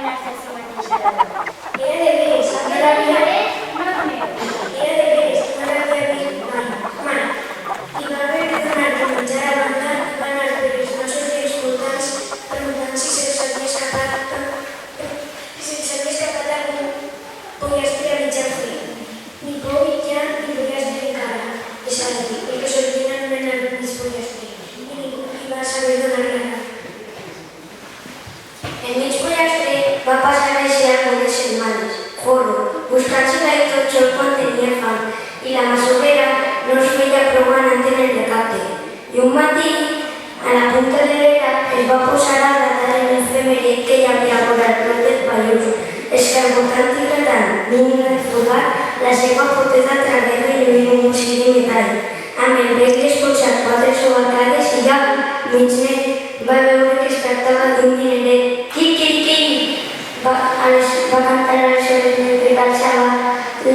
anar-se a si mateixa de debò. Era de veres, no l'havia vist mai. I va haver de donar de menjar a banda i va anar per els masos dels voltants preguntant si se'ls havia escapat algun pollastre a mitjan fer. Ni por mitjà ni pollastre encara, és a dir, el que s'ordina anomenar mig pollastre, i ningú li va saber donar la raó. El mig pollastre va passar així algunes setmanes, forro, buscant-se la totxo quan tenia fam, i la masovera no es feia prou anant en el recapte. I un matí, a la punta de l'era, es va posar a gratar en el femeret que hi havia vora el prop del pallús, escarbotant i gratant, mínim d'enfocar la seva poteta a través de lluir un musí de metall. Amb el bec despolsat 4 sobacades i ja, mig net, va veure que es tractava d'un mineret. Quiqui! Va cantar a les hores mentre calçava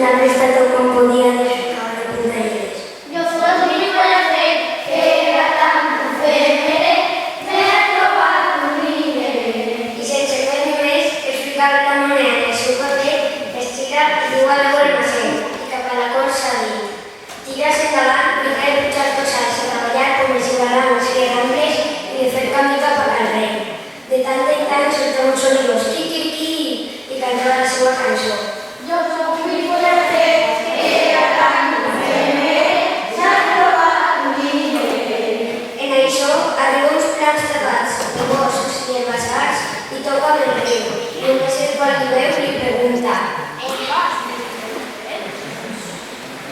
la resta tot com podia desficar de puntalleres. Yo soy mi pollastre, que era tan efemeret, me ha trobat un mineret. I sense fer ni més, es ficava la moneda en el seu paper, estira i diu a l'eu el macet, i cap a la corsa dit. Tiras endavant i cal pujar tots alts a treballar com els ciutadans que rambles i de fer camí cap al rei. De tant en tant soltava un sonidós quiqui i cantava la seva cançó. Yo soy mi pollastre, que era tan efemeret, me ha trobat un mineret. En això arriba uns plats tapats, de gossos i envasats, i toca amb el riu. I un messer quan li veu li pregunta: On vas?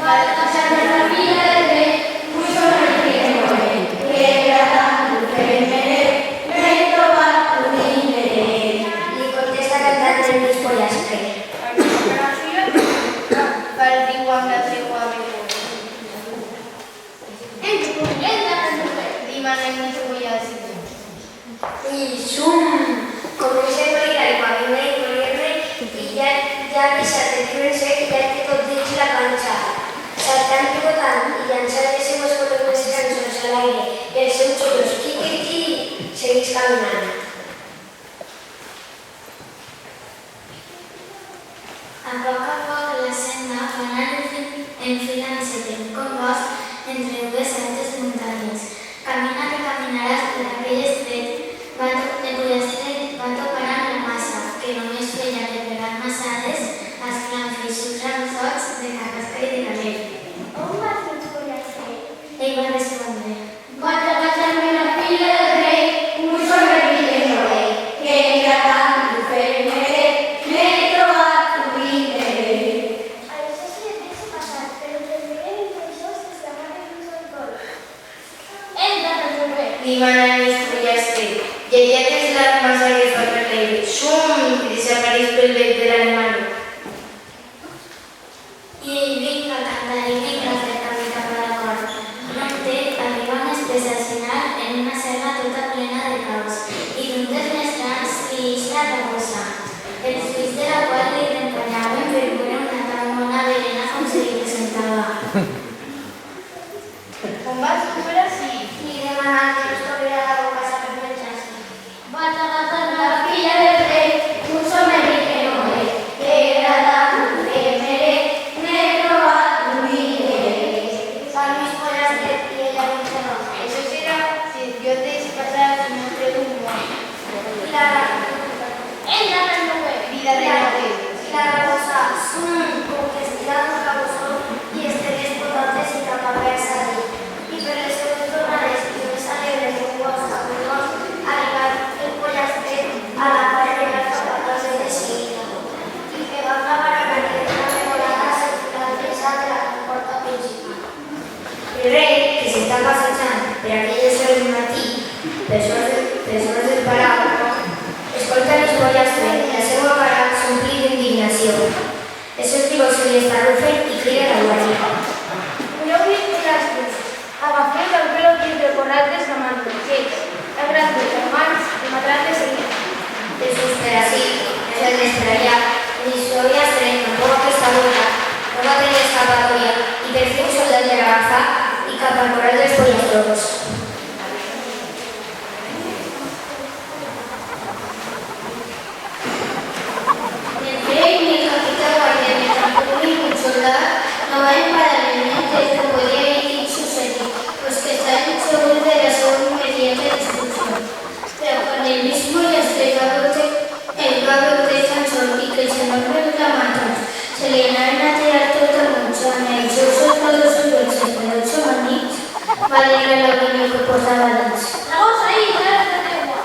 Vaig passar per la fila del rei, vull somriure, que era tan efemeret, me he trobat un mineret. li contesta cantant el mig pollastre. I zum! Comença a morir l'aigua, vindre i ja ha deixat el riu en sec i ja té tot dins la panxa. Saltant i botant i llançant les seues columnes cançons a l'aire i els seus xullos quiqui, segueix caminant. A poc la senda va anar enfilant-se com bosc entre dues altes muntanyes. Camina que caminaràs per aquell estret, el pollastre va tocar amb la massa, que només feia replegar massades als clanfeixos ramsots de carrasca i de galet. On vas mig pollastre? Ell va respondre: Vaig a passar-me la fila del rei, vull somriure, que era tan efemeret, me he trobat un mineret. Això sí et deixo passar, però preferiré intencions que s'amaven dins el cor. Entra al meu rei. Li va anar el pollastre. Llegiates la massa que fa per l'aire. Xum! I desapareix pel bec de l'animal. I ell vinga cantar i vinga a fer camí cap a la cort. Prompte arriba un espès al final en una selva tota plena de caus, i d'un dels més grans li ix la rabosa, els fills de la qual li rempanyaven per veure una tan bona verena com se li presentava. On vas tu per ací? Li demanà que no es tornarà a la boca per menjar-se. Vaig a agafar la filla del rei, un somriure, que era tan efemeret, me he trobat un mineret. Fa el mig pollastre i ella l'interromp. Això serà si jo et deixo passar i no et pregunto. I la Entra al meu rei. Vida de la I la rabosa, com que estirava un cabozó i estegués pototes i cap a versa dit. I per les seues tornades i més alegres d'un bosc a un bosc, arribar el pollastre a la part de la capatosa de seguida. I que va acabar a venir una revolada l'altesa de la porta principal. El rei, que s'està passejant per aquelles hores del matí, persones del palau, escolta el pollastre i la seva cara s'ompli d'indignació. Els seus trigots se li estarrufen i crida la guàrdia. Mireu mis pollastres, agafeu el pelo dins del corral dels amantes, el gran de les mans i matran de seguida. Jesús, per així, és el d'estrellar, ni pollastre tampoc aquesta boca, no va tenir escapatòria i per fi un soldat de l'agafa i cap al corral dels pollastros. que anaven a tirar tot el monxon, els ossos todos i dolces de 8 bonics, va dir l'opinió que posava dins. Vamos ahí, dale la tregua.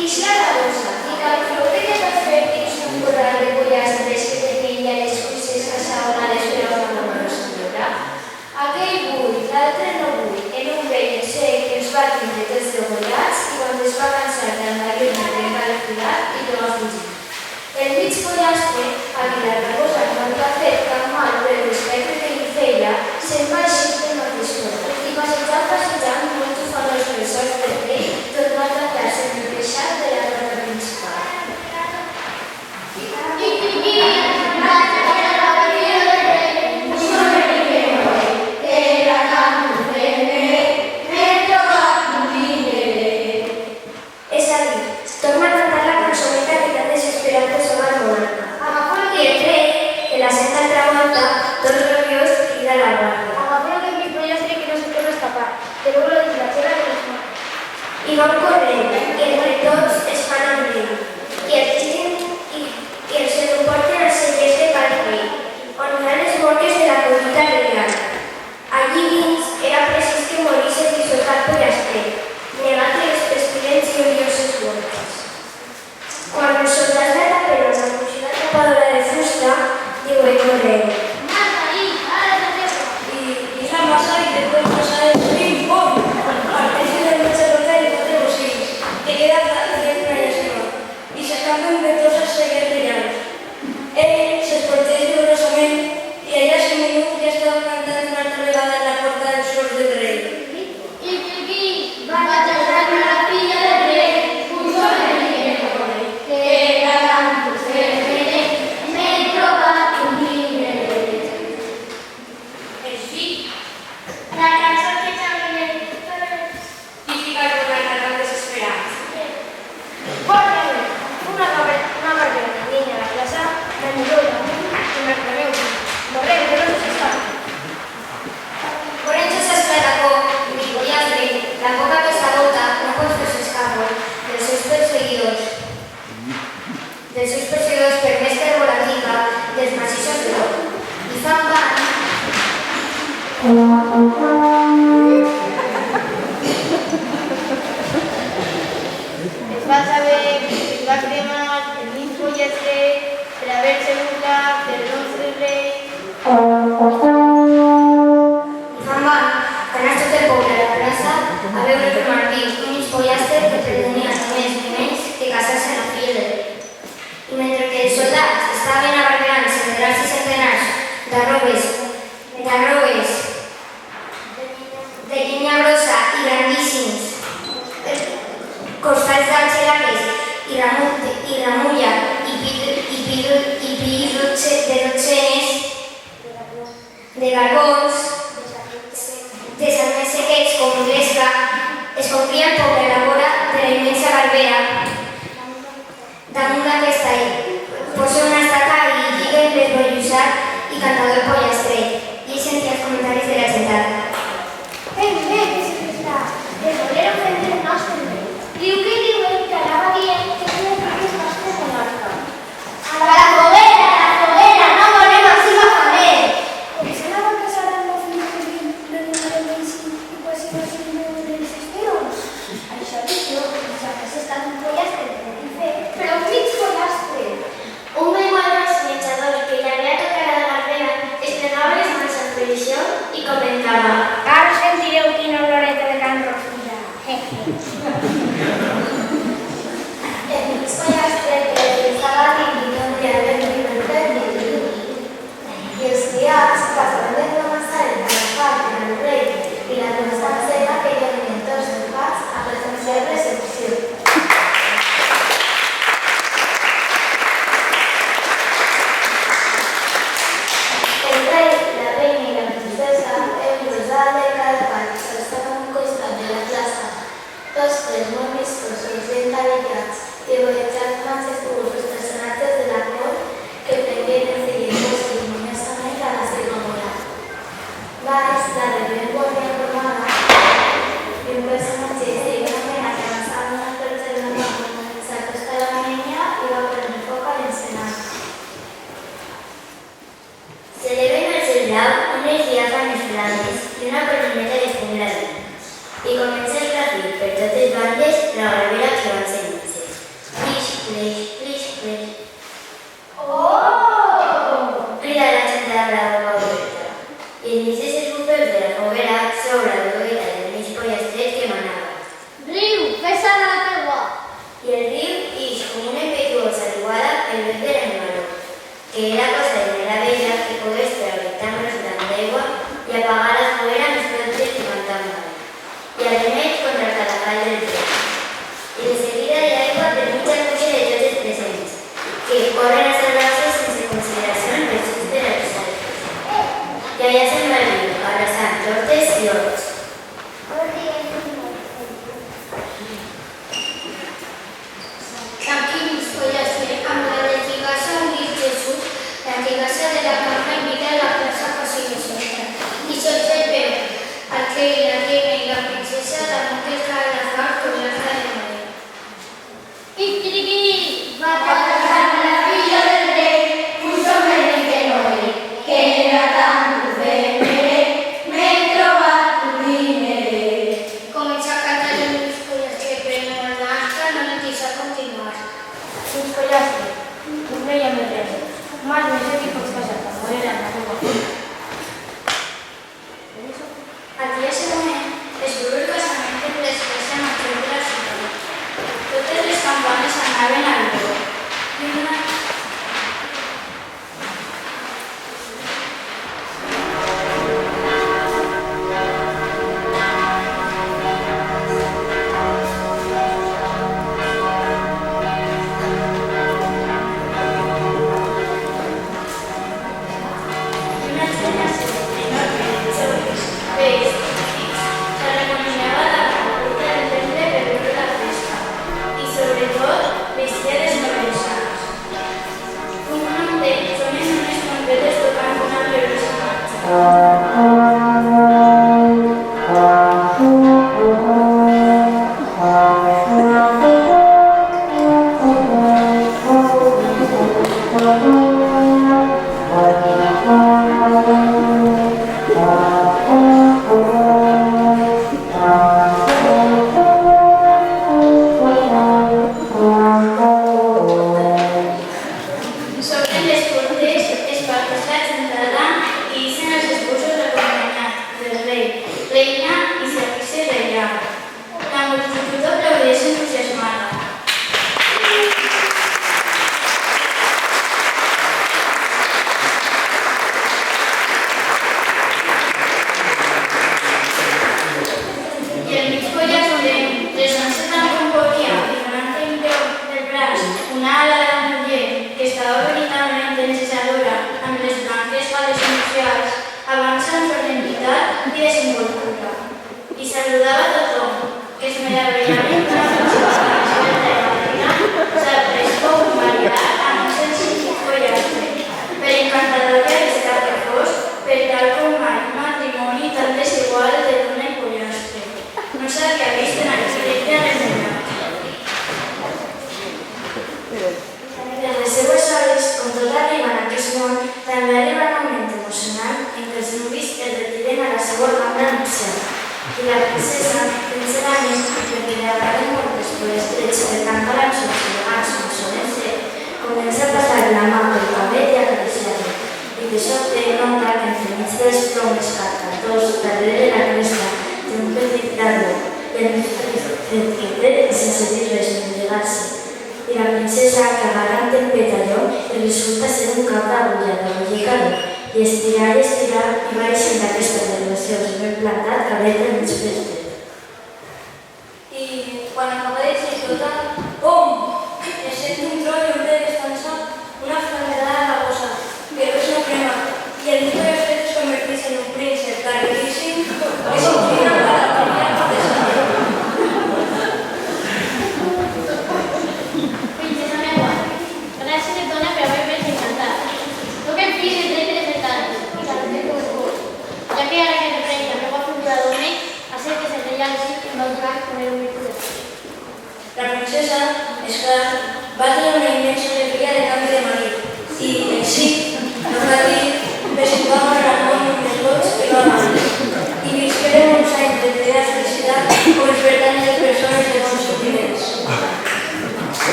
I si a la bossa, i que el flote que va fer dins un corral de pollastres que tenia les cuixes assaonades per a una mala senyora? Aquell bull, l'altre no bull, en un vell sec que els va tindre tots degollats i quan es va cansar d'andar-hi trencar el filat i no va fugir. El mig pollastre, a qui la reposa no li va fer tan mal per respecte que li feia, se'n va eixir del mateix tot i passejant molt ufadors pels sols del rei, tot va tractar-se en el peixat de la porta principal. És a dir, torna a cantar la cançoneta que tan desesperat que som al monarca. I el rei, que la sent altra volta, tot rabiós, crida la guàrdia. Agafó que mi pollastre que no se puede escapar. Te luego lo dice la tierra de los manos. I van corrent, i entre tots es fan enrere, i els tiren i els emporten als cellers de cal rei, on hi ha les mortes de la collita reial. Allí dins era precís que morís el dissortat pollastre, negat les pestilents i odioses voltes. Quan els soldats l'atapen amb la mochila tapadora de fusta, diuen corrent. Más ahí, dale la tregua. Y la masa y después pasa el ping pong. Parece de mucha roca y cuatro bocinas. Que queda fácil de una yesima. Y se escapan vetosas seguir reales. Él se esforcé vigorosamente y allá se minut ya estaba cantando una altra vegada en la puerta del sol del rey. Y va a tratar la pilla del rey, puso el dinero, que era tanto me he trobat un dinero. En fi, La canción que también y fica con la cara desesperada. Guárdame, una garbera, niña a la clase, me miró y me cremé un morreu, pero no se sabe. Por ello se esclaracó mi pollastre, la boca que se agota no puesto se escapó dels seus perseguidors per més terborativa dels massissos de l'or. I fan van Es va saber que es va cremar el mig pollastre per haver-se burlat del nostre rei. que anés tot el poble a la plaça a veure per Martí, un mig pollastre que pretenia ni més ni menys que casar-se amb la filla del rei. I mentre que els soldats estaven abarberant centenars i centenars d'arrobes de llenya grossa i grandíssims, costals d'alxelagues i ramulla i pills de dotzenes de garbons de sarments sequets com l'esca, es complia el poble a la vora de la immensa garbera. Damunt d'aquesta posa una estaca i lliga el desbollussat i cantador pollastre, i ell sentia els comentaris de la gentada. ¿Qué es esta? El bolero frente al nostre rei. Diu que anava dient que no hi havia nostre monarca. A la foguera, no volem així la paret. Com se la va casar amb la filla que no li i quasi no se li veuen els espions? Això dic jo, que s'ha estat un pollastre de petit fet, però un mig pollastre. Un vell guardós menjador que li havia tocat a la garbera es plegava les mans en previsió i comentava: Ara sentireu quina oloreta de can Rosilla. el mig pollastre que estava dins d'un dia de llibertat i els criats passaven de començar el calafat en el rei i la constància que hi havia tots els pats a presenciar recepció. El rei, la reina i la princesa engrosada de cada part s'estaven a un costat de la plaça, tots tres molt vistosos i entallats i rodejats majestuosos personatges de la cort que prengueren seguint cerimoniosament cada cerimònia. Baix, la reverent arbres hi ha cames blanques i una coloneta de fum granit. I comença el grafit per totes bandes la gravera que van ser mitges. Plix, plix, plix, plix. Oh! Crida la gent amb la boca oberta. I enmig de les bufers de la foguera s'obre la bogueta del mig pollastres que manava. Riu, fes-la de la teua. I el riu ix com una impetuosa riuada pel bec de l'animaló, que era cosa de la vella que pogués treure tan restant d'aigua i apagar la foguera més pròpia que faltava. I a remeix contra el cadafal del riu. I de seguida hi ha aigua per mitja cuixa de tots els presents, que corren a salvar-se sense consideració en els ulls de les altres. I allà se'n va el riu, abraçant hortes i horts. Tranquilos, pollastres, amb la retigassa on diu Jesús, la retigassa de la cambra invita a la plaça posible sempre. I sols el veu, el rei, la reina i la princesa damunt del cadafal coberta de madera. Iquiriquiri, va pasar la filla del rey, puso merengue noble, que era tan dulce, me he trobat tu dinero. Comença a cantar el Lluís Pollastre, però no l'altre no li deixa continuar. Lluís Pollastre, un rei amb el rei. Más me sé que pots casar-te, morir en la teva. Al dia següent, es duu el casament per l'església major de la ciutat. Totes les campanes anaven al veu. I una...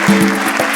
Gràcies.